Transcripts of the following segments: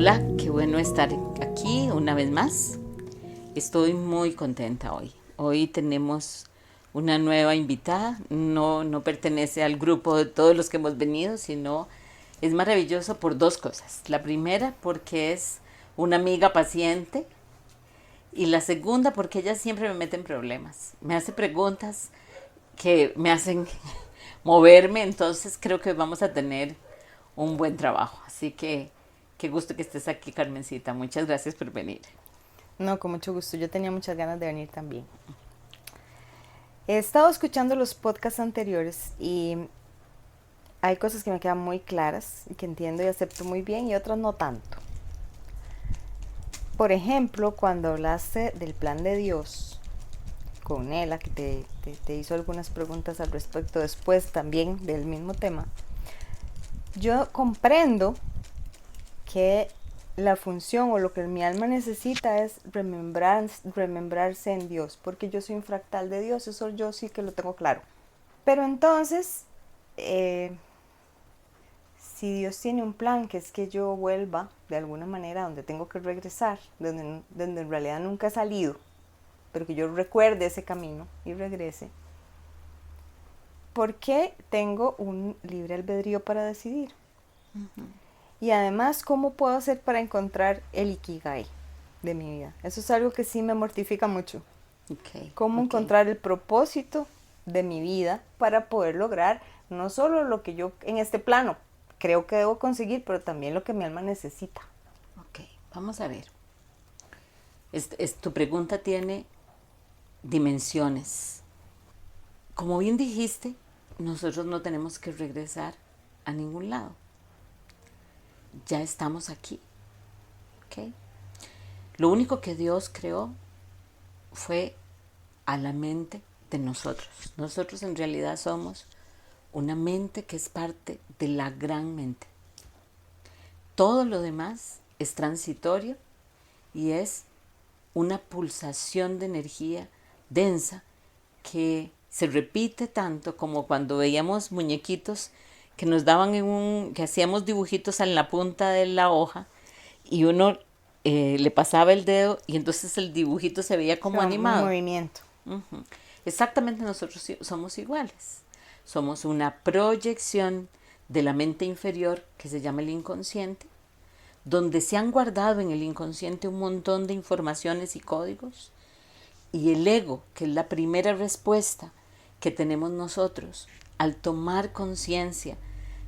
Hola, qué bueno estar aquí una vez más. Estoy muy contenta hoy. Hoy tenemos una nueva invitada. No pertenece al grupo de todos los que hemos venido, sino es maravilloso por dos cosas. La primera, porque es una amiga paciente. Y la segunda, porque ella siempre me mete en problemas. Me hace preguntas que me hacen moverme. Entonces creo que vamos a tener un buen trabajo. Así que qué gusto que estés aquí, Carmencita. Muchas gracias por venir. No, con mucho gusto. Yo tenía muchas ganas de venir también. He estado escuchando los podcasts anteriores y hay cosas que me quedan muy claras y que entiendo y acepto muy bien y otras no tanto. Por ejemplo, cuando hablaste del plan de Dios con Nela, que te hizo algunas preguntas al respecto después también del mismo tema, yo comprendo que la función o lo que mi alma necesita es remembrarse en Dios, porque yo soy un fractal de Dios, eso yo sí que lo tengo claro. Pero entonces, si Dios tiene un plan, que es que yo vuelva de alguna manera donde tengo que regresar, donde en realidad nunca he salido, pero que yo recuerde ese camino y regrese, ¿por qué tengo un libre albedrío para decidir? Y además, ¿cómo puedo hacer para encontrar el ikigai de mi vida? Eso es algo que sí me mortifica mucho. Okay, ¿Cómo okay. encontrar el propósito de mi vida para poder lograr no solo lo que yo en este plano creo que debo conseguir, pero también lo que mi alma necesita? Ok, vamos a ver. Tu pregunta tiene dimensiones. Como bien dijiste, nosotros no tenemos que regresar a ningún lado. Ya estamos aquí. ¿Ok? Lo único que Dios creó fue a la mente de nosotros. Nosotros en realidad somos una mente que es parte de la gran mente. Todo lo demás es transitorio y es una pulsación de energía densa que se repite tanto como cuando veíamos muñequitos que nos daban que hacíamos dibujitos en la punta de la hoja y uno le pasaba el dedo y entonces el dibujito se veía como Un animado. movimiento. Uh-huh. Exactamente, nosotros somos iguales. Somos una proyección de la mente inferior que se llama el inconsciente, donde se han guardado en el inconsciente un montón de informaciones y códigos, y el ego, que es la primera respuesta que tenemos nosotros al tomar conciencia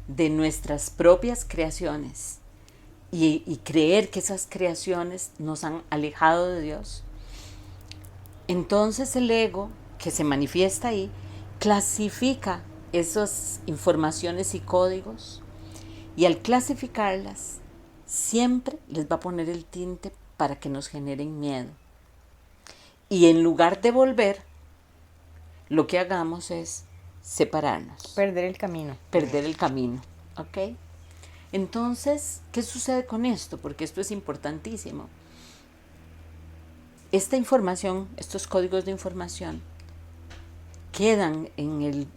de nuestras propias creaciones y creer que esas creaciones nos han alejado de Dios. Entonces el ego, que se manifiesta ahí, clasifica esas informaciones y códigos, y al clasificarlas siempre les va a poner el tinte para que nos generen miedo. Y en lugar de volver, lo que hagamos es separarnos, Perder el camino. perder el camino. ¿Ok? Entonces, ¿qué sucede con esto? Porque esto es importantísimo. Esta información, estos códigos de información, quedan en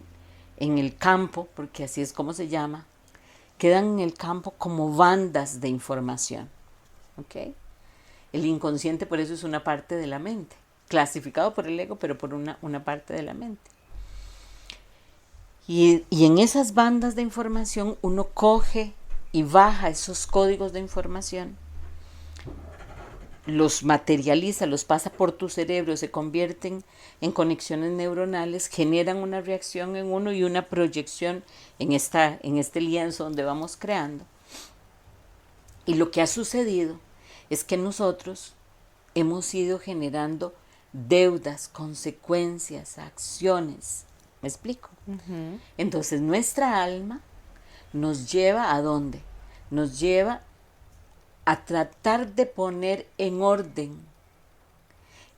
el campo, porque así es como se llama, quedan en el campo como bandas de información. ¿Ok? El inconsciente por eso es una parte de la mente, clasificado por el ego, pero por una parte de la mente. Y en esas bandas de información uno coge y baja esos códigos de información, los materializa, los pasa por tu cerebro, se convierten en conexiones neuronales, generan una reacción en uno y una proyección en este lienzo donde vamos creando. Y lo que ha sucedido es que nosotros hemos ido generando deudas, consecuencias, acciones. ¿Me explico? Uh-huh. Entonces nuestra alma nos lleva ¿a dónde? Nos lleva a tratar de poner en orden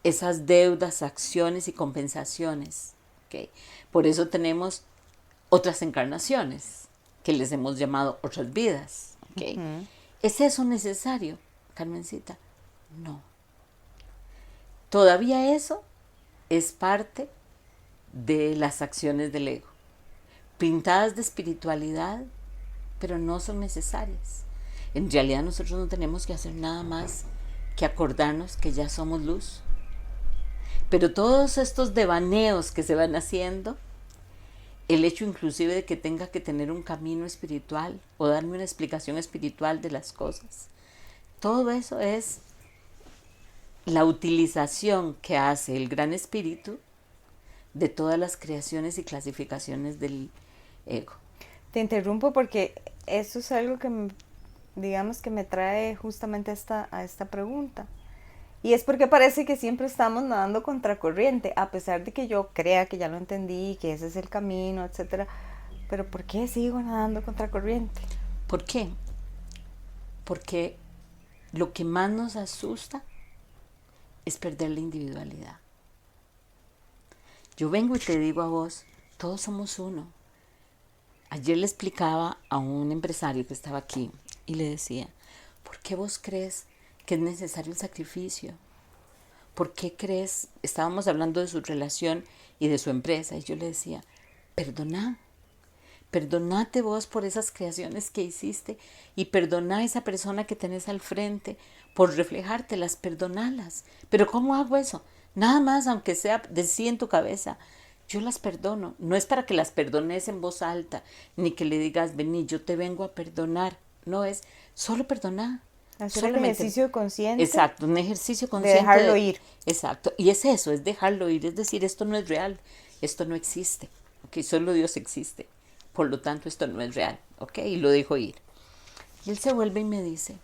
esas deudas, acciones y compensaciones. ¿Okay? Por eso tenemos otras encarnaciones, que les hemos llamado otras vidas. ¿Okay? Uh-huh. ¿Es eso necesario, Carmencita? No. Todavía eso es parte de las acciones del ego, pintadas de espiritualidad, pero no son necesarias. En realidad nosotros no tenemos que hacer nada más que acordarnos que ya somos luz. Pero todos estos devaneos que se van haciendo, el hecho inclusive de que tenga que tener un camino espiritual o darme una explicación espiritual de las cosas, todo eso es la utilización que hace el Gran Espíritu de todas las creaciones y clasificaciones del ego. Te interrumpo porque eso es algo que, digamos, que me trae justamente a esta pregunta. Y es porque parece que siempre estamos nadando contracorriente, a pesar de que yo crea que ya lo entendí, que ese es el camino, etcétera. Pero ¿por qué sigo nadando contracorriente? ¿Por qué? Porque lo que más nos asusta es perder la individualidad. Yo vengo y te digo a vos, todos somos uno. Ayer le explicaba a un empresario que estaba aquí y le decía, ¿por qué vos crees que es necesario el sacrificio? ¿Por qué crees? Estábamos hablando de su relación y de su empresa y yo le decía, perdonate vos por esas creaciones que hiciste y perdona a esa persona que tenés al frente por reflejártelas, perdonalas. Pero ¿cómo hago eso? Nada más, aunque sea de sí en tu cabeza, yo las perdono. No es para que las perdones en voz alta, ni que le digas, vení, yo te vengo a perdonar. No es, solo perdonar. Hacer el ejercicio consciente. Exacto, un ejercicio consciente. De dejarlo ir. Exacto, y es eso, es dejarlo ir. Es decir, esto no es real, esto no existe. Ok, solo Dios existe. Por lo tanto, esto no es real. Ok, y lo dejo ir. Y él se vuelve y me dice,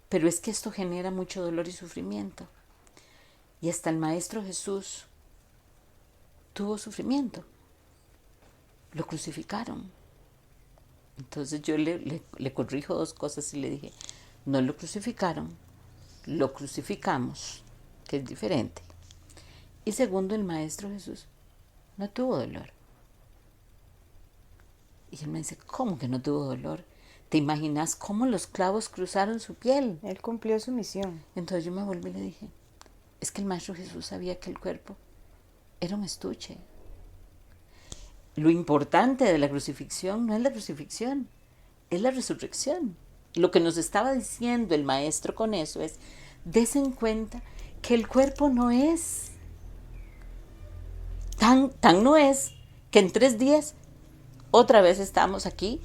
pero es que esto genera mucho dolor y sufrimiento. Y hasta el Maestro Jesús tuvo sufrimiento. Lo crucificaron. Entonces yo le corrijo dos cosas y le dije, no lo crucificaron, lo crucificamos, que es diferente. Y segundo, el Maestro Jesús no tuvo dolor. Y él me dice, ¿cómo que no tuvo dolor? ¿Te imaginas cómo los clavos cruzaron su piel? Él cumplió su misión. Entonces yo me volví y le dije, es que el Maestro Jesús sabía que el cuerpo era un estuche. Lo importante de la crucifixión no es la crucifixión, es la resurrección. Lo que nos estaba diciendo el Maestro con eso es, desen cuenta que el cuerpo no es, tan no es, que en 3 días otra vez estamos aquí.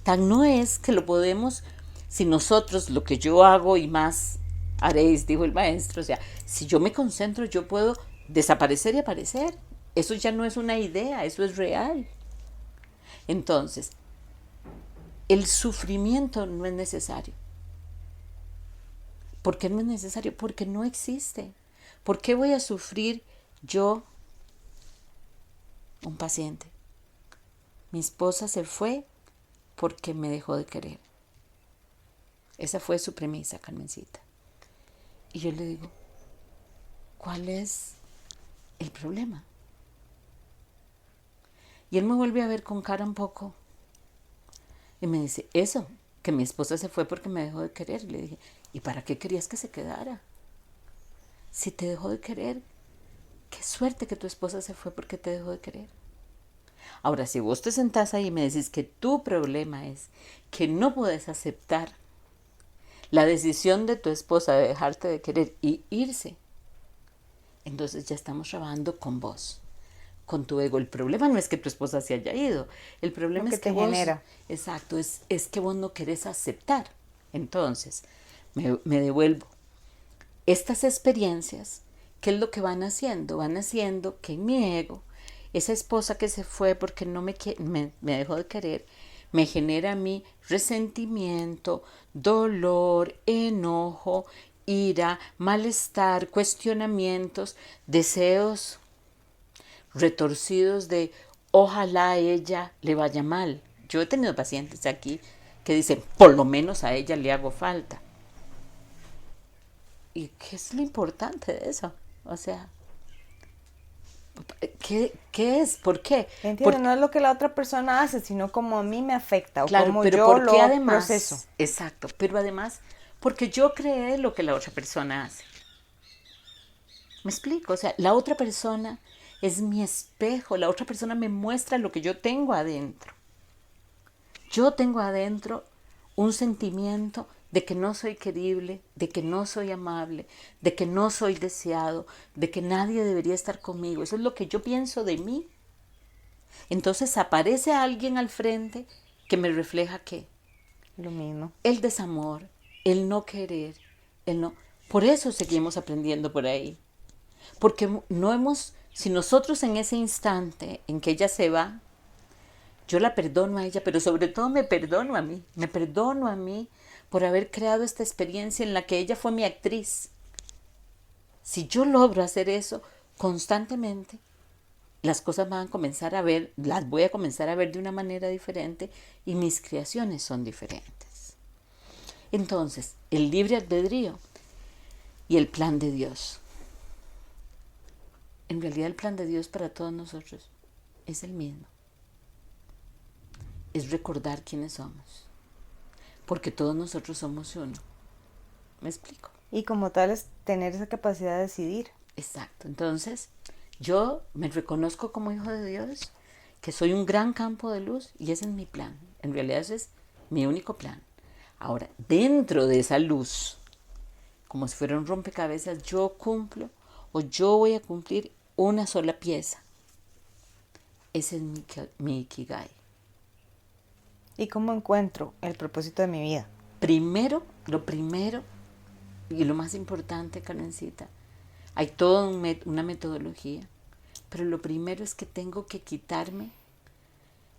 Tan no es que lo podemos, si nosotros lo que yo hago y más haréis, dijo el Maestro, o sea, si yo me concentro yo puedo desaparecer y aparecer. Eso ya no es una idea, eso es real. Entonces, el sufrimiento no es necesario. ¿Por qué no es necesario? Porque no existe. ¿Por qué voy a sufrir yo, un paciente? Mi esposa se fue porque me dejó de querer. Esa fue su premisa, Carmencita. Y yo le digo, ¿cuál es el problema? Y él me vuelve a ver con cara un poco y me dice, eso, que mi esposa se fue porque me dejó de querer. Y le dije, ¿y para qué querías que se quedara? Si te dejó de querer, qué suerte que tu esposa se fue porque te dejó de querer. Ahora, si vos te sentás ahí y me decís que tu problema es que no puedes aceptar la decisión de tu esposa de dejarte de querer y irse, entonces ya estamos trabajando con vos, con tu ego. El problema no es que tu esposa se haya ido, el problema es que vos, genera. Exacto, es que vos no querés aceptar. Entonces, me devuelvo. Estas experiencias, ¿qué es lo que van haciendo? Van haciendo que en mi ego, esa esposa que se fue porque no me dejó de querer, me genera a mí resentimiento, dolor, enojo, ira, malestar, cuestionamientos, deseos retorcidos de ojalá a ella le vaya mal. Yo he tenido pacientes aquí que dicen, por lo menos a ella le hago falta. ¿Y qué es lo importante de eso? O sea, ¿qué es? ¿Por qué? Entiendo, no es lo que la otra persona hace, sino como a mí me afecta o claro, como pero yo porque lo además, proceso. Exacto, pero además, porque yo creé lo que la otra persona hace. ¿Me explico? O sea, la otra persona es mi espejo, la otra persona me muestra lo que yo tengo adentro. Yo tengo adentro un sentimiento de que no soy querible, de que no soy amable, de que no soy deseado, de que nadie debería estar conmigo. Eso es lo que yo pienso de mí. Entonces aparece alguien al frente que me refleja ¿qué? Lo mismo. El desamor, el no querer, el no... Por eso seguimos aprendiendo por ahí. Porque no hemos, si nosotros en ese instante en que ella se va, yo la perdono a ella, pero sobre todo me perdono a mí por haber creado esta experiencia en la que ella fue mi actriz. Si yo logro hacer eso constantemente, las cosas van a comenzar a ver, las voy a comenzar a ver de una manera diferente y mis creaciones son diferentes. Entonces, el libre albedrío y el plan de Dios. En realidad el plan de Dios para todos nosotros es el mismo. Es recordar quiénes somos. Porque todos nosotros somos uno. ¿Me explico? Y como tal es tener esa capacidad de decidir. Exacto. Entonces, yo me reconozco como hijo de Dios, que soy un gran campo de luz y ese es mi plan. En realidad ese es mi único plan. Ahora, dentro de esa luz, como si fuera un rompecabezas, yo cumplo o yo voy a cumplir una sola pieza. Ese es mi Ikigai. ¿Y cómo encuentro el propósito de mi vida? Lo primero y lo más importante, Carmencita, hay toda una metodología, pero lo primero es que tengo que quitarme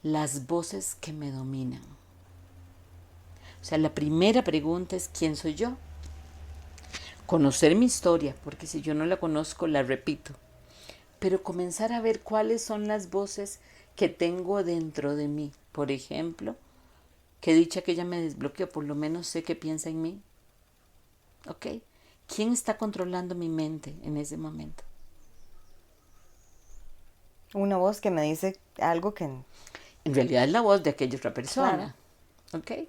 las voces que me dominan. O sea, la primera pregunta es ¿quién soy yo? Conocer mi historia, porque si yo no la conozco, la repito. Pero comenzar a ver cuáles son las voces que tengo dentro de mí. Por ejemplo, qué dicha que ella me desbloqueó, por lo menos sé qué piensa en mí. ¿Ok? ¿Quién está controlando mi mente en ese momento? Una voz que me dice algo que... En realidad es la voz de aquella otra persona. Claro. ¿Ok?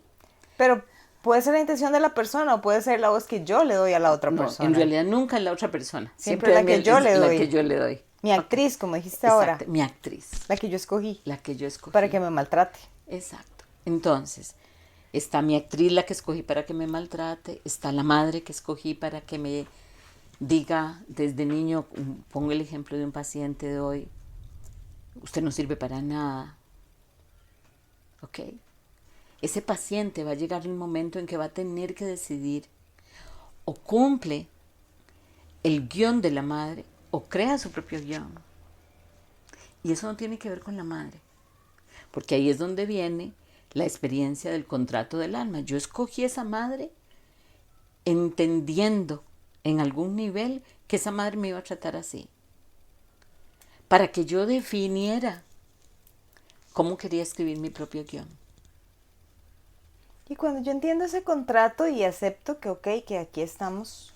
Pero puede ser la intención de la persona o puede ser la voz que yo le doy a la otra persona. En realidad nunca es la otra persona. Siempre la que yo le doy. La que yo le doy. Mi actriz, como dijiste Exacto, ahora. mi actriz. La que yo escogí. La que yo escogí. Para que me maltrate. Exacto. Entonces, está mi actriz, la que escogí para que me maltrate. Está la madre que escogí para que me diga desde niño, pongo el ejemplo de un paciente de hoy, usted no sirve para nada. ¿Ok? Ese paciente va a llegar un momento en que va a tener que decidir o cumple el guión de la madre o crea su propio guión. Y eso no tiene que ver con la madre, porque ahí es donde viene la experiencia del contrato del alma. Yo escogí esa madre entendiendo en algún nivel que esa madre me iba a tratar así, para que yo definiera cómo quería escribir mi propio guión. Y cuando yo entiendo ese contrato y acepto que, ok, que aquí estamos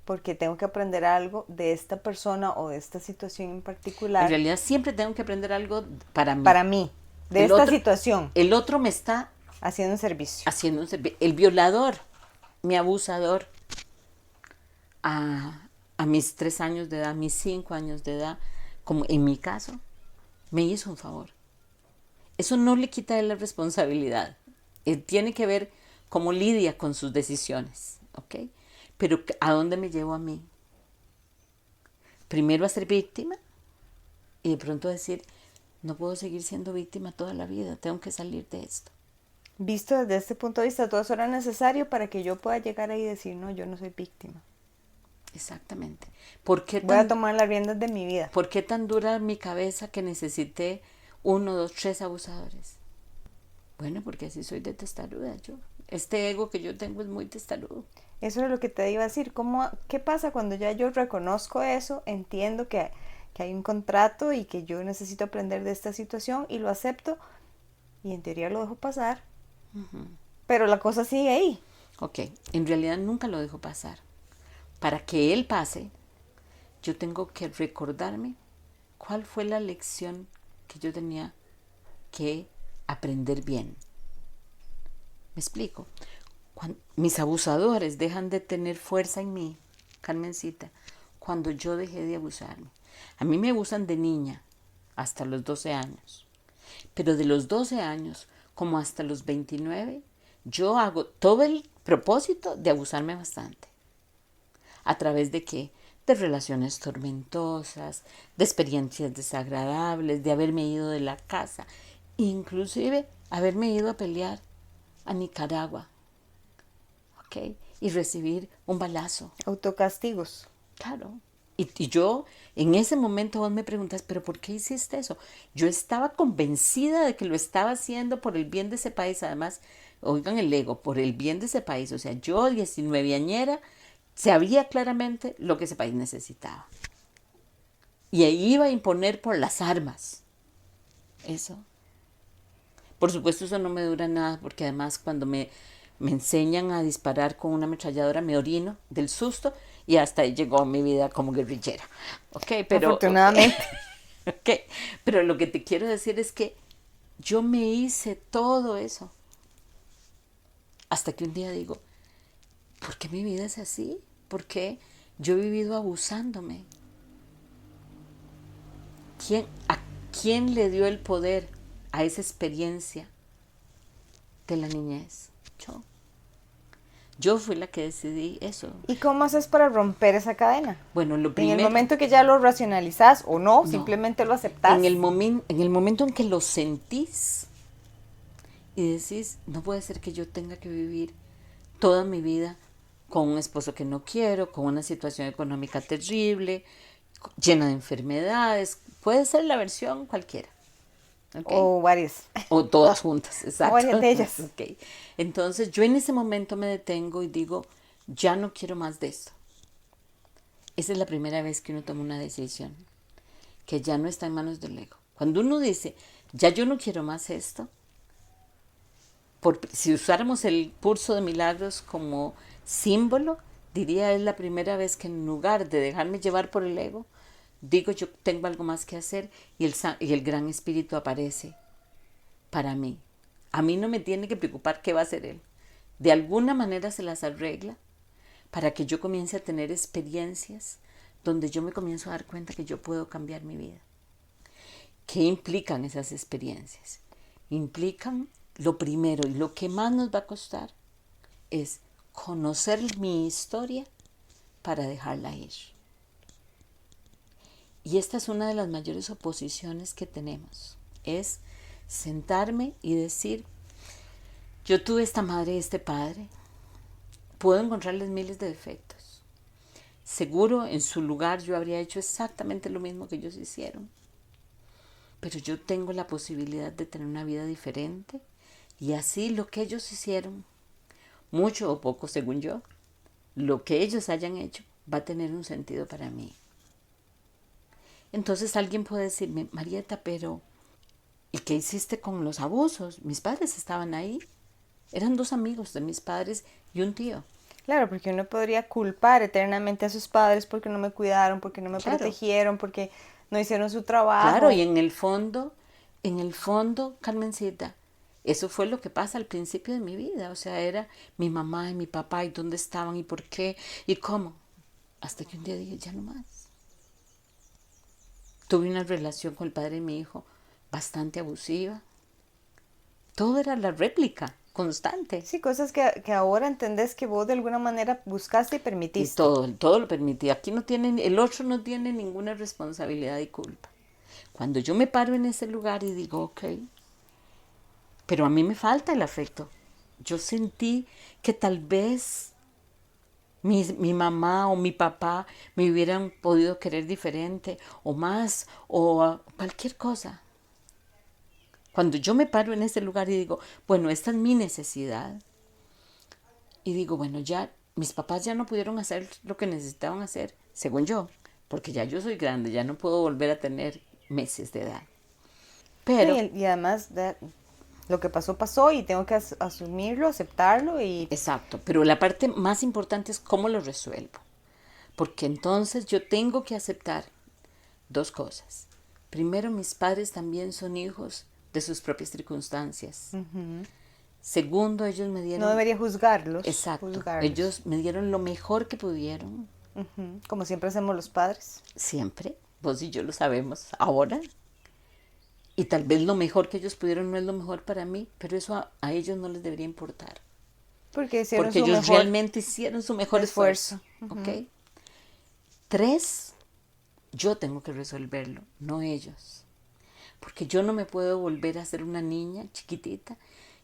porque tengo que aprender algo de esta persona o de esta situación en particular. En realidad siempre tengo que aprender algo para mí. Para mí, de esta situación. El otro me está haciendo un servicio. Haciendo un servicio. El violador, mi abusador, a mis 3 años de edad, mis 5 años de edad, como en mi caso, me hizo un favor. Eso no le quita a él la responsabilidad. Él tiene que ver cómo lidia con sus decisiones, ¿ok? Pero ¿a dónde me llevo a mí? Primero a ser víctima y de pronto decir, no puedo seguir siendo víctima toda la vida, tengo que salir de esto. Visto desde este punto de vista, todo eso era necesario para que yo pueda llegar ahí y decir, no, yo no soy víctima. Exactamente. Voy a tomar las riendas de mi vida. ¿Por qué tan dura mi cabeza que necesité 1, 2, 3 abusadores? Bueno, porque así soy de testaruda yo. Este ego que yo tengo es muy testarudo. Eso es lo que te iba a decir. ¿Qué pasa cuando ya yo reconozco eso? Entiendo que hay un contrato y que yo necesito aprender de esta situación y lo acepto y en teoría lo dejo pasar. Uh-huh. Pero la cosa sigue ahí. Ok, en realidad nunca lo dejo pasar. Para que él pase, yo tengo que recordarme cuál fue la lección que yo tenía que aprender bien. ¿Me explico? Mis abusadores dejan de tener fuerza en mí, Carmencita, cuando yo dejé de abusarme. A mí me abusan de niña hasta los 12 años. Pero de los 12 años como hasta los 29, yo hago todo el propósito de abusarme bastante. ¿A través de qué? De relaciones tormentosas, de experiencias desagradables, de haberme ido de la casa, inclusive haberme ido a pelear a Nicaragua, ¿ok? Y recibir un balazo. Autocastigos. Claro. Y yo, en ese momento vos me preguntas, ¿pero por qué hiciste eso? Yo estaba convencida de que lo estaba haciendo por el bien de ese país. Además, oigan el ego, por el bien de ese país. O sea, yo, 19añera, sabía claramente lo que ese país necesitaba. Y ahí iba a imponer por las armas. Eso. Por supuesto, eso no me dura nada, porque además cuando me enseñan a disparar con una ametralladora me orino del susto y hasta ahí llegó mi vida como guerrillera. Okay, pero, Afortunadamente. okay, pero lo que te quiero decir es que yo me hice todo eso hasta que un día digo, ¿por qué mi vida es así? ¿Por qué yo he vivido abusándome? ¿A quién le dio el poder a esa experiencia de la niñez? Yo. Yo fui la que decidí eso. ¿Y cómo haces para romper esa cadena? Bueno, lo En primero... el momento que ya lo racionalizás o no, No. simplemente lo aceptás. En el momento en que lo sentís y decís, no puede ser que yo tenga que vivir toda mi vida con un esposo que no quiero, con una situación económica terrible, llena de enfermedades. Puede ser la versión cualquiera. ¿Okay? O varias. O todas juntas, exacto. O varias de ellas. Okay. Entonces yo en ese momento me detengo y digo, ya no quiero más de esto. Esa es la primera vez que uno toma una decisión, que ya no está en manos del ego. Cuando uno dice, ya yo no quiero más esto, si usáramos el curso de milagros como símbolo, diría es la primera vez que en lugar de dejarme llevar por el ego, digo yo tengo algo más que hacer y el gran espíritu aparece para mí. A mí no me tiene que preocupar qué va a hacer él. De alguna manera se las arregla para que yo comience a tener experiencias donde yo me comienzo a dar cuenta que yo puedo cambiar mi vida. ¿Qué implican esas experiencias? Implican lo primero y lo que más nos va a costar es conocer mi historia para dejarla ir. Y esta es una de las mayores oposiciones que tenemos, es sentarme y decir, yo tuve esta madre y este padre, puedo encontrarles miles de defectos. Seguro en su lugar yo habría hecho exactamente lo mismo que ellos hicieron, pero yo tengo la posibilidad de tener una vida diferente y así lo que ellos hicieron, mucho o poco según yo, lo que ellos hayan hecho va a tener un sentido para mí. Entonces alguien puede decirme, Marieta, pero ¿y qué hiciste con los abusos? Mis padres estaban ahí. Eran 2 amigos de mis padres y un tío. Claro, porque uno podría culpar eternamente a sus padres porque no me cuidaron, porque no me Claro. protegieron, porque no hicieron su trabajo. Claro, y en el fondo, Carmencita, eso fue lo que pasa al principio de mi vida. O sea, era mi mamá y mi papá y dónde estaban y por qué y cómo. Hasta que un día dije, ya no más. Tuve una relación con el padre de mi hijo bastante abusiva. Todo era la réplica constante. Sí, cosas que ahora entendés que vos de alguna manera buscaste y Y permitiste. todo lo permití. Aquí el otro no tiene ninguna responsabilidad y culpa. Cuando yo me paro en ese lugar y digo, ok, pero a mí me falta el afecto. Yo sentí que tal vez mi mamá o mi papá me hubieran podido querer diferente o más o cualquier cosa. Cuando yo me paro en ese lugar y digo, bueno, esta es mi necesidad. Y digo, bueno, ya mis papás ya no pudieron hacer lo que necesitaban hacer, según yo, porque ya yo soy grande, ya no puedo volver a tener meses de edad. Pero, Y además lo que pasó, pasó y tengo que asumirlo, aceptarlo y... exacto, pero la parte más importante es cómo lo resuelvo. Porque entonces yo tengo que aceptar 2 cosas. Primero, mis padres también son hijos de sus propias circunstancias. Segundo, ellos me dieron... No debería juzgarlos. Exacto. Juzgarlos. Ellos me dieron lo mejor que pudieron. Como siempre hacemos los padres. Siempre. Vos y yo lo sabemos ahora. Y tal vez lo mejor que ellos pudieron no es lo mejor para mí, pero eso a ellos no les debería importar. Porque hicieron Porque su ellos mejor realmente hicieron su mejor esfuerzo. ¿Ok? 3, yo tengo que resolverlo, no ellos. Porque yo no me puedo volver a ser una niña chiquitita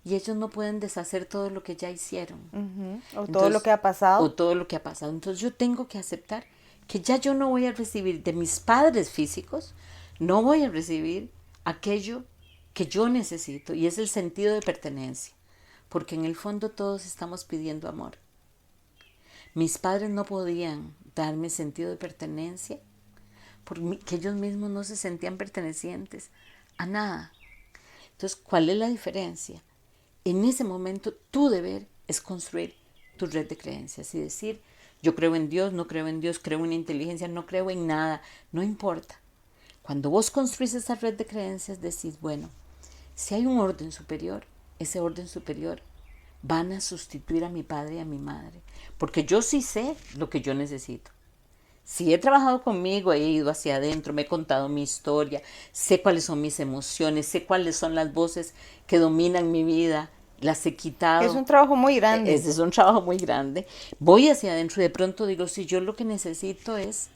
y ellos no pueden deshacer todo lo que ya hicieron. O todo lo que ha pasado. O todo lo que ha pasado. Entonces yo tengo que aceptar que ya yo no voy a recibir de mis padres físicos, no voy a recibir aquello que yo necesito, y es el sentido de pertenencia. Porque en el fondo todos estamos pidiendo amor. Mis padres no podían darme sentido de pertenencia porque ellos mismos no se sentían pertenecientes a nada. Entonces, ¿cuál es la diferencia? En ese momento, tu deber es construir tu red de creencias y decir, yo creo en Dios, no creo en Dios, creo en inteligencia, no creo en nada, no importa. Cuando vos construís esa red de creencias, decís, bueno, si hay un orden superior, ese orden superior van a sustituir a mi padre y a mi madre, porque yo sí sé lo que yo necesito. Si he trabajado conmigo, he ido hacia adentro, me he contado mi historia, sé cuáles son mis emociones, sé cuáles son las voces que dominan mi vida, las he quitado. Es un trabajo muy grande. Ese es un trabajo muy grande. Voy hacia adentro y de pronto digo, si yo lo que necesito es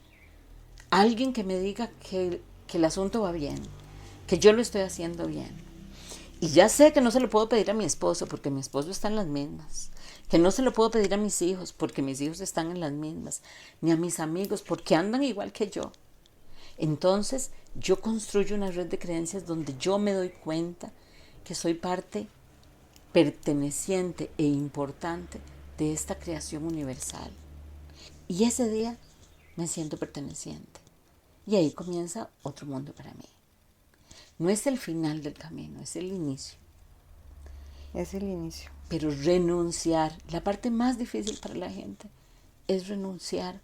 alguien que me diga que el asunto va bien, que yo lo estoy haciendo bien. Y ya sé que no se lo puedo pedir a mi esposo porque mi esposo está en las mismas. Que no se lo puedo pedir a mis hijos porque mis hijos están en las mismas. Ni a mis amigos porque andan igual que yo. Entonces yo construyo una red de creencias donde yo me doy cuenta que soy parte perteneciente e importante de esta creación universal. Y ese día me siento perteneciente. Y ahí comienza otro mundo para mí. No es el final del camino, es el inicio. Es el inicio. Pero renunciar, la parte más difícil para la gente es renunciar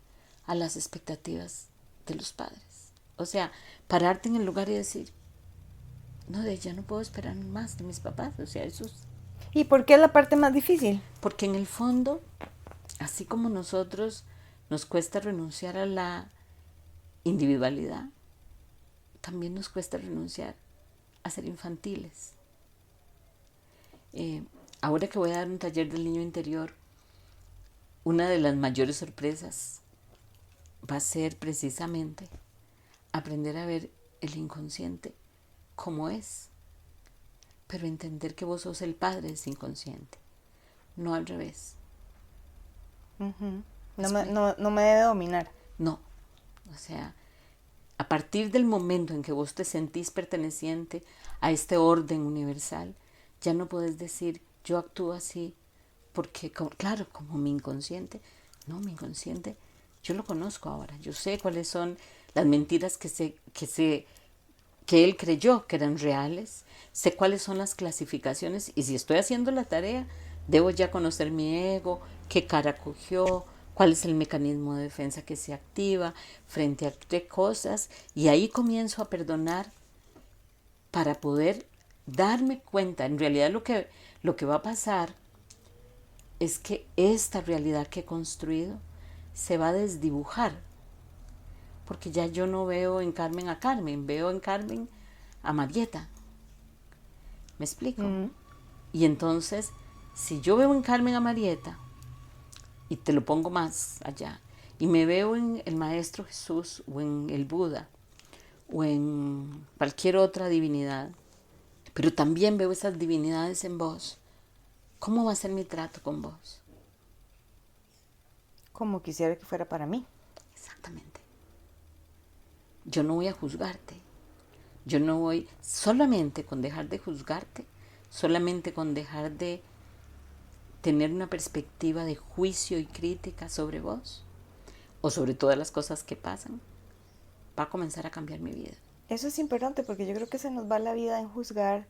a las expectativas de los padres. O sea, pararte en el lugar y decir, no, ya no puedo esperar más de mis papás. O sea, eso es... ¿Y por qué es la parte más difícil? Porque en el fondo, así como nosotros nos cuesta renunciar a la individualidad, también nos cuesta renunciar a ser infantiles. Ahora que voy a dar un taller del niño interior, una de las mayores sorpresas va a ser precisamente aprender a ver el inconsciente como es, pero entender que vos sos el padre de ese inconsciente, no al revés. No me debe dominar. No, o sea, a partir del momento en que vos te sentís perteneciente a este orden universal, ya no podés decir, yo actúo así, porque, claro, como mi inconsciente, mi inconsciente, yo lo conozco ahora, yo sé cuáles son las mentiras que él creyó que eran reales, sé cuáles son las clasificaciones, y si estoy haciendo la tarea, debo ya conocer mi ego, qué cara cogió, cuál es el mecanismo de defensa que se activa frente a qué cosas, y ahí comienzo a perdonar para poder darme cuenta. En realidad lo que va a pasar es que esta realidad que he construido se va a desdibujar, porque ya yo no veo en Carmen a Carmen, veo en Carmen a Marieta. ¿Me explico? Y entonces, si yo veo en Carmen a Marieta, y te lo pongo más allá, y me veo en el Maestro Jesús, o en el Buda, o en cualquier otra divinidad, pero también veo esas divinidades en vos, ¿cómo va a ser mi trato con vos? Como quisiera que fuera para mí. Exactamente. Yo no voy a juzgarte. Yo no voy, solamente con dejar de juzgarte, solamente con dejar de tener una perspectiva de juicio y crítica sobre vos, o sobre todas las cosas que pasan, va a comenzar a cambiar mi vida. Eso es importante porque yo creo que se nos va la vida en juzgar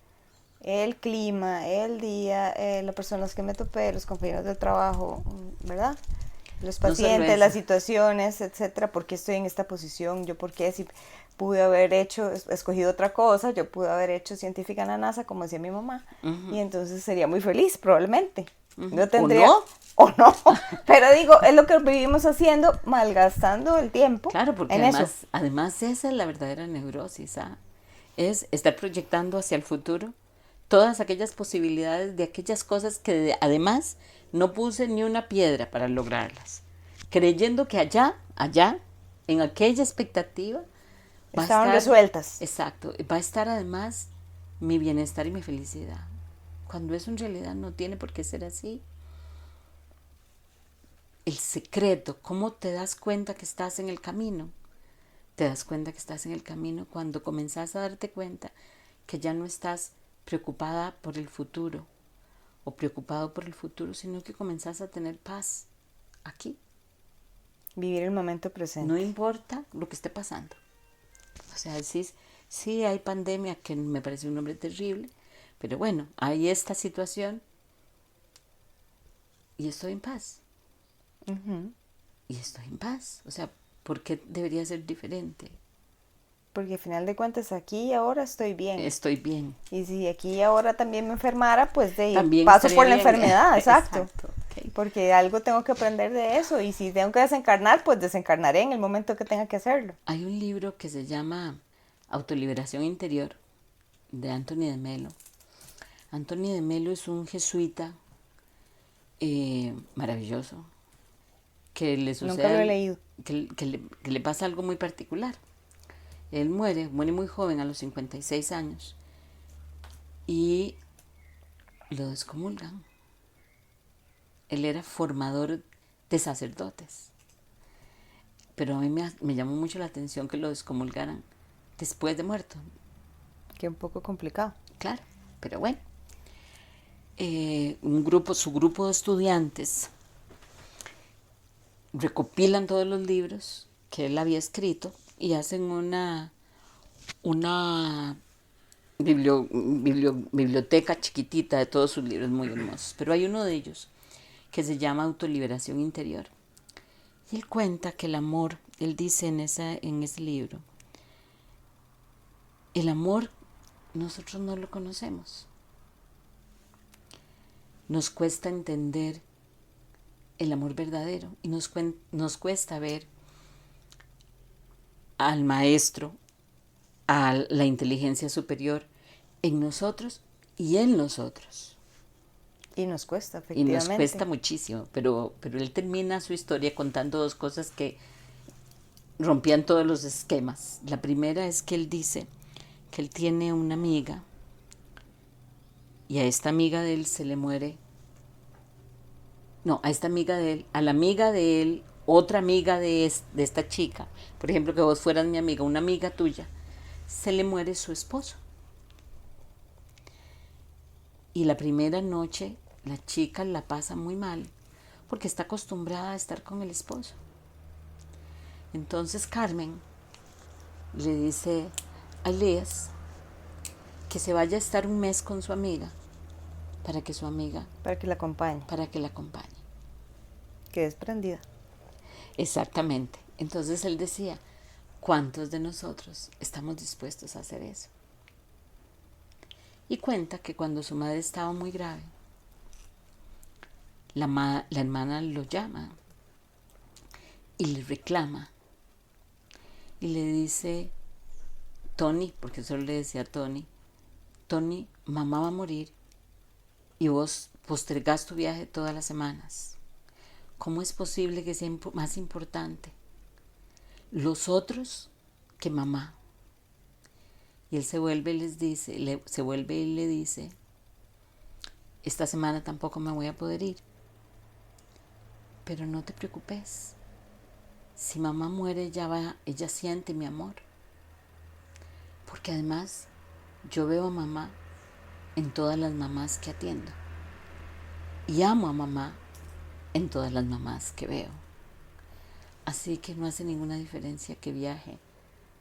el clima, el día, las personas que me topé, los compañeros del trabajo, ¿verdad? Los pacientes, las situaciones, etcétera. ¿Por qué estoy en esta posición? ¿Yo por qué? Si pude haber escogido otra cosa, yo pude haber hecho científica en la NASA, como decía mi mamá, y entonces sería muy feliz, probablemente. Yo tendría, o no, pero digo, es lo que vivimos haciendo, malgastando el tiempo. Claro, porque en además esa es la verdadera neurosis, es estar proyectando hacia el futuro todas aquellas posibilidades de aquellas cosas que además no puse ni una piedra para lograrlas, creyendo que allá, en aquella expectativa, va a Estaban estar, resueltas. exacto, va a estar además mi bienestar y mi felicidad, cuando eso en realidad no tiene por qué ser así. El secreto, ¿cómo te das cuenta que estás en el camino? Te das cuenta que estás en el camino cuando comenzás a darte cuenta que ya no estás preocupada por el futuro o preocupado por el futuro, sino que comenzás a tener paz aquí. Vivir el momento No presente. importa lo que esté pasando. O sea, sí hay pandemia, que me parece un nombre terrible, pero bueno, hay esta situación y estoy en paz. Ujú. Y estoy en paz. O sea, ¿por qué debería ser diferente? Porque al final de cuentas aquí y ahora estoy bien. Estoy bien. Y si aquí y ahora también me enfermara, pues También paso estaría por la bien. enfermedad, exacto. Exacto. Okay. Porque algo tengo que aprender de eso. Y si tengo que desencarnar, pues desencarnaré en el momento que tenga que hacerlo. Hay un libro que se llama Autoliberación Interior, de Anthony de Melo. Anthony de Melo es un jesuita maravilloso, que le Nunca lo he sucede, leído. que le pasa algo muy particular. Él muere muy joven, a los 56 años, y lo descomulgan. Él era formador de sacerdotes, pero a mí me llamó mucho la atención que lo descomulgaran después de muerto. Que un poco complicado. Claro, pero bueno. Su grupo de estudiantes recopilan todos los libros que él había escrito y hacen una biblioteca chiquitita de todos sus libros muy hermosos. Pero hay uno de ellos que se llama Autoliberación Interior. Y él cuenta que el amor, él dice en ese libro, el amor nosotros no lo conocemos. Nos cuesta entender el amor verdadero y nos cuesta ver al maestro, a la inteligencia superior en nosotros y en nosotros. Y nos cuesta, Y nos efectivamente. cuesta muchísimo, pero él termina su historia contando dos cosas que rompían todos los esquemas. La primera es que él dice que él tiene una amiga y a esta amiga de él se le muere. No, a esta amiga de él, a la amiga de él, otra amiga de esta chica, por ejemplo, que vos fueras mi amiga, una amiga tuya, se le muere su esposo. Y la primera noche la chica la pasa muy mal porque está acostumbrada a estar con el esposo. Entonces Carmen le dice a Elías que se vaya a estar un mes con su amiga para que su amiga, Para que la acompañe. para que la acompañe. Que desprendida. Exactamente. Entonces él decía, ¿cuántos de nosotros estamos dispuestos a hacer eso? Y cuenta que cuando su madre estaba muy grave, la hermana lo llama y le reclama y le dice, Tony, porque solo le decía Tony, mamá va a morir y vos postergás tu viaje todas las semanas. ¿Cómo es posible que sea más importante los otros que mamá? Y él se vuelve y le dice, esta semana tampoco me voy a poder ir, pero no te preocupes, si mamá muere ella siente mi amor, porque además yo veo a mamá en todas las mamás que atiendo y amo a mamá en todas las mamás que veo, así que no hace ninguna diferencia que viaje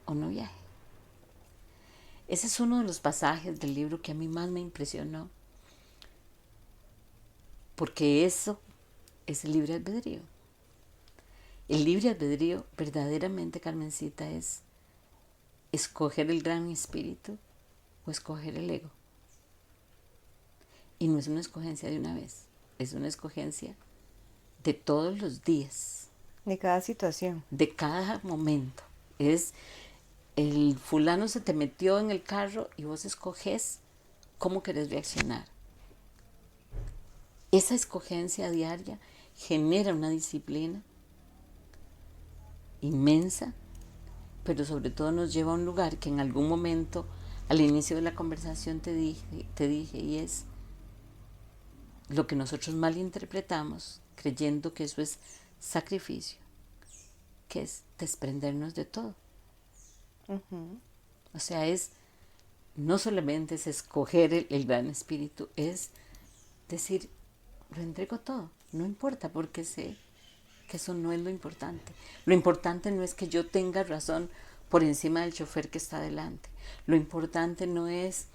o no viaje. Ese es uno de los pasajes del libro que a mí más me impresionó, porque eso es el libre albedrío. El libre albedrío verdaderamente, Carmencita, es escoger el gran espíritu o escoger el ego. Y no es una escogencia de una vez, es una escogencia de todos los días. De cada situación. De cada momento. Es el fulano se te metió en el carro y vos escoges cómo querés reaccionar. Esa escogencia diaria genera una disciplina inmensa, pero sobre todo nos lleva a un lugar que en algún momento, al inicio de la conversación te dije, y es lo que nosotros malinterpretamos, creyendo que eso es sacrificio, que es desprendernos de todo. Ujú. O sea, no solamente es escoger el gran espíritu, es decir, lo entrego todo, no importa, porque sé que eso no es lo importante. Lo importante no es que yo tenga razón por encima del chofer que está delante. Lo importante no es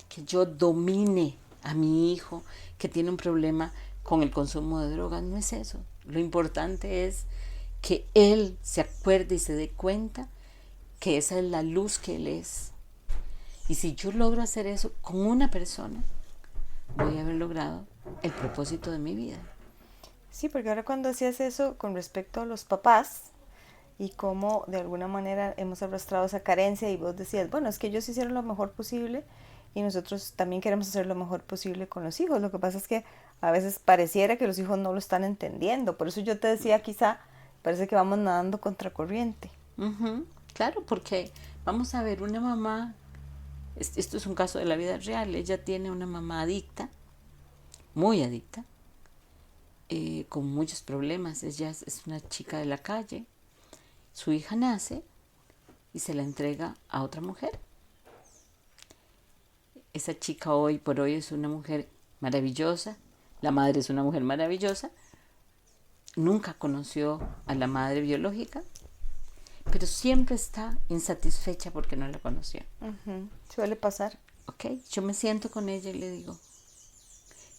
que yo domine a mi hijo que tiene un problema con el consumo de drogas, no es eso. Lo importante es que él se acuerde y se dé cuenta que esa es la luz que él es. Y si yo logro hacer eso con una persona, voy a haber logrado el propósito de mi vida. Sí, porque ahora cuando hacías eso con respecto a los papás y cómo de alguna manera hemos arrastrado esa carencia y vos decías, bueno, es que ellos hicieron lo mejor posible y nosotros también queremos hacer lo mejor posible con los hijos. Lo que pasa es que a veces pareciera que los hijos no lo están entendiendo. Por eso yo te decía, quizá parece que vamos nadando contracorriente. Claro, porque vamos a ver, una mamá, esto es un caso de la vida real, ella tiene una mamá adicta, muy adicta, con muchos problemas. Ella es una chica de la calle. Su hija nace y se la entrega a otra mujer. Esa chica hoy por hoy es una mujer maravillosa, la madre es una mujer maravillosa, nunca conoció a la madre biológica, pero siempre está insatisfecha porque no la conoció. Suele pasar. Ok, yo me siento con ella y le digo,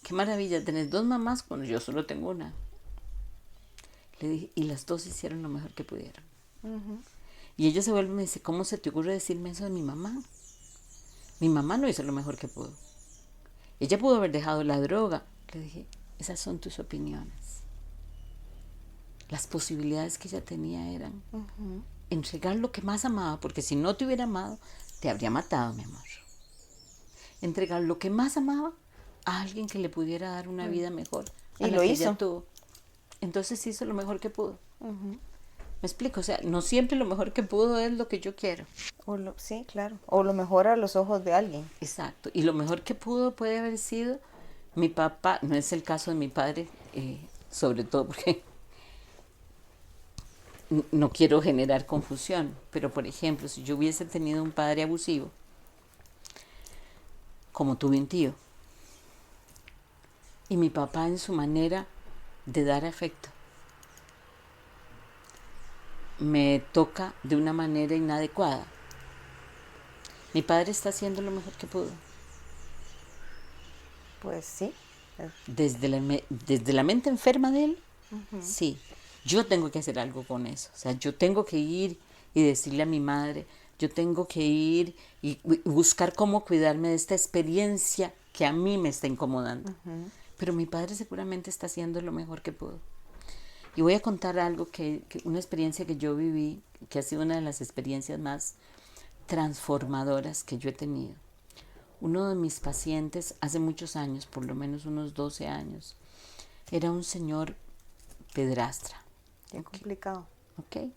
qué maravilla, tenés dos mamás cuando yo solo tengo una. Le dije, y las dos hicieron lo mejor que pudieron. Y ella se vuelve y me dice, ¿cómo se te ocurre decirme eso de mi mamá? Mi mamá no hizo lo mejor que pudo. Ella pudo haber dejado la droga. Le dije, esas son tus opiniones. Las posibilidades que ella tenía eran entregar lo que más amaba, porque si no te hubiera amado, te habría matado, mi amor. Entregar lo que más amaba a alguien que le pudiera dar una vida mejor a Y la lo que hizo. ella tuvo. Entonces hizo lo mejor que pudo. ¿Me explico? O sea, no siempre lo mejor que pudo es lo que yo quiero. Sí, claro. O lo mejor a los ojos de alguien. Exacto. Y lo mejor que pudo puede haber sido mi papá. No es el caso de mi padre, sobre todo porque no quiero generar confusión. Pero, por ejemplo, si yo hubiese tenido un padre abusivo, como tuve un tío, y mi papá en su manera de dar afecto me toca de una manera inadecuada, mi padre está haciendo lo mejor que pudo. Pues sí. Desde la mente enferma de él, sí. Yo tengo que hacer algo con eso. O sea, yo tengo que ir y decirle a mi madre, yo tengo que ir y buscar cómo cuidarme de esta experiencia que a mí me está incomodando. Pero mi padre seguramente está haciendo lo mejor que pudo. Y voy a contar algo una experiencia que yo viví, que ha sido una de las experiencias más transformadoras que yo he tenido. Uno de mis pacientes hace muchos años, por lo menos unos 12 años, era un señor pedrastra. Qué complicado. ¿Ok?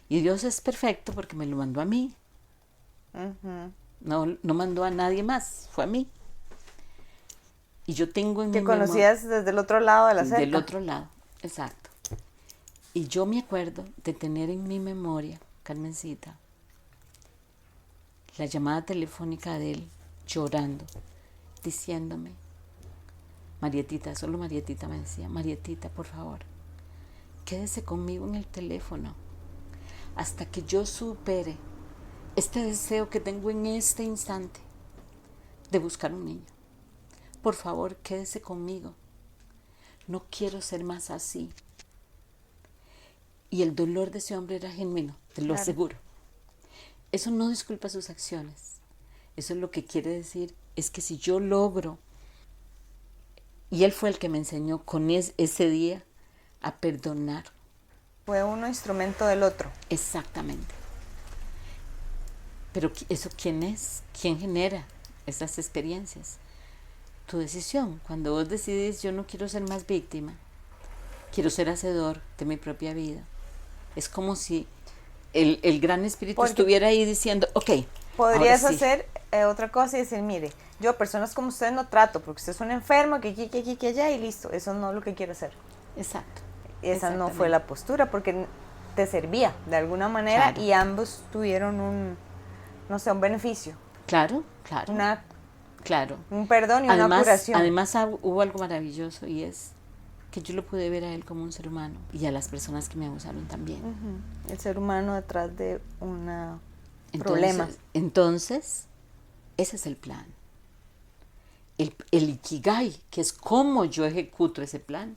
Y Dios es perfecto porque me lo mandó a mí. No mandó a nadie más, fue a mí. Y yo tengo en mi memoria... Que conocías desde el otro lado de la cerca. Del otro lado, exacto. Y yo me acuerdo de tener en mi memoria, Carmencita, la llamada telefónica de él llorando, diciéndome, Marietita, solo Marietita me decía, Marietita, por favor, quédese conmigo en el teléfono hasta que yo supere este deseo que tengo en este instante de buscar un niño. Por favor, quédese conmigo. No quiero ser más así. Y el dolor de ese hombre era genuino, te lo aseguro. Eso no disculpa sus acciones. Eso es lo que quiere decir, es que si yo logro, y él fue el que me enseñó con ese día a perdonar. Fue uno instrumento del otro. Exactamente. Pero ¿eso quién es? ¿Quién genera esas experiencias? Tu decisión. Cuando vos decides, yo no quiero ser más víctima, quiero ser hacedor de mi propia vida. Es como si el gran espíritu Porque estuviera ahí diciendo, ok, podrías ahora sí. hacer otra cosa y decir, mire, yo personas como usted no trato, porque usted es un enfermo, que aquí, que allá, y listo. Eso no es lo que quiero hacer. Exacto. Esa no fue la postura, porque te servía de alguna manera, Claro. y ambos tuvieron un, no sé, un beneficio. Claro, claro. Claro. Un perdón y una curación. Además hubo algo maravilloso, y es que yo lo pude ver a él como un ser humano y a las personas que me abusaron también. El ser humano detrás de un problema. Entonces, ese es el plan. El Ikigai, que es cómo yo ejecuto ese plan,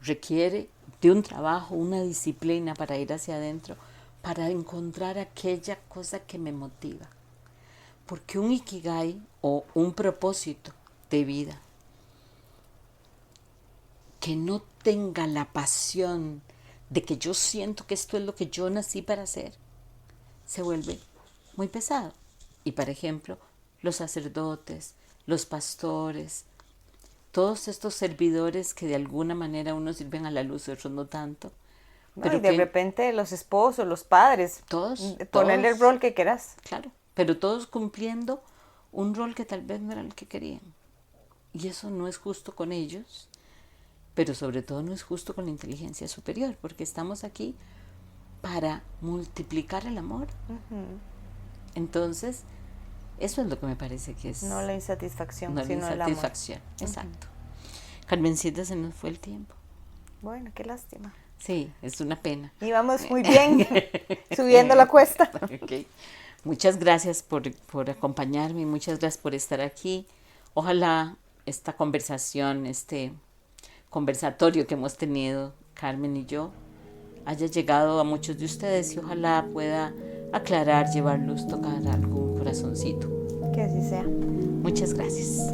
requiere de un trabajo, una disciplina para ir hacia adentro, para encontrar aquella cosa que me motiva. Porque un Ikigai o un propósito de vida que no tenga la pasión de que yo siento que esto es lo que yo nací para hacer, se vuelve muy pesado. Y por ejemplo, los sacerdotes, los pastores, todos estos servidores que de alguna manera unos sirven a la luz y otros no tanto. No, Pero y de repente los esposos, los padres, ponerle el rol que quieras. Claro, pero todos cumpliendo un rol que tal vez no era el que querían. Y eso no es justo con ellos, pero sobre todo no es justo con la inteligencia superior, porque estamos aquí para multiplicar el amor. Entonces, eso es lo que me parece que es... No la insatisfacción, no sino la insatisfacción, el amor. Exacto. Carmencita, se nos fue el tiempo. Bueno, qué lástima. Sí, es una pena. Íbamos muy bien, subiendo la cuesta. Okay. Muchas gracias por acompañarme, muchas gracias por estar aquí. Ojalá esta conversación, este conversatorio que hemos tenido, Carmen y yo, haya llegado a muchos de ustedes y ojalá pueda aclarar, llevar luz, tocar algún corazoncito. Que así sea. Muchas gracias.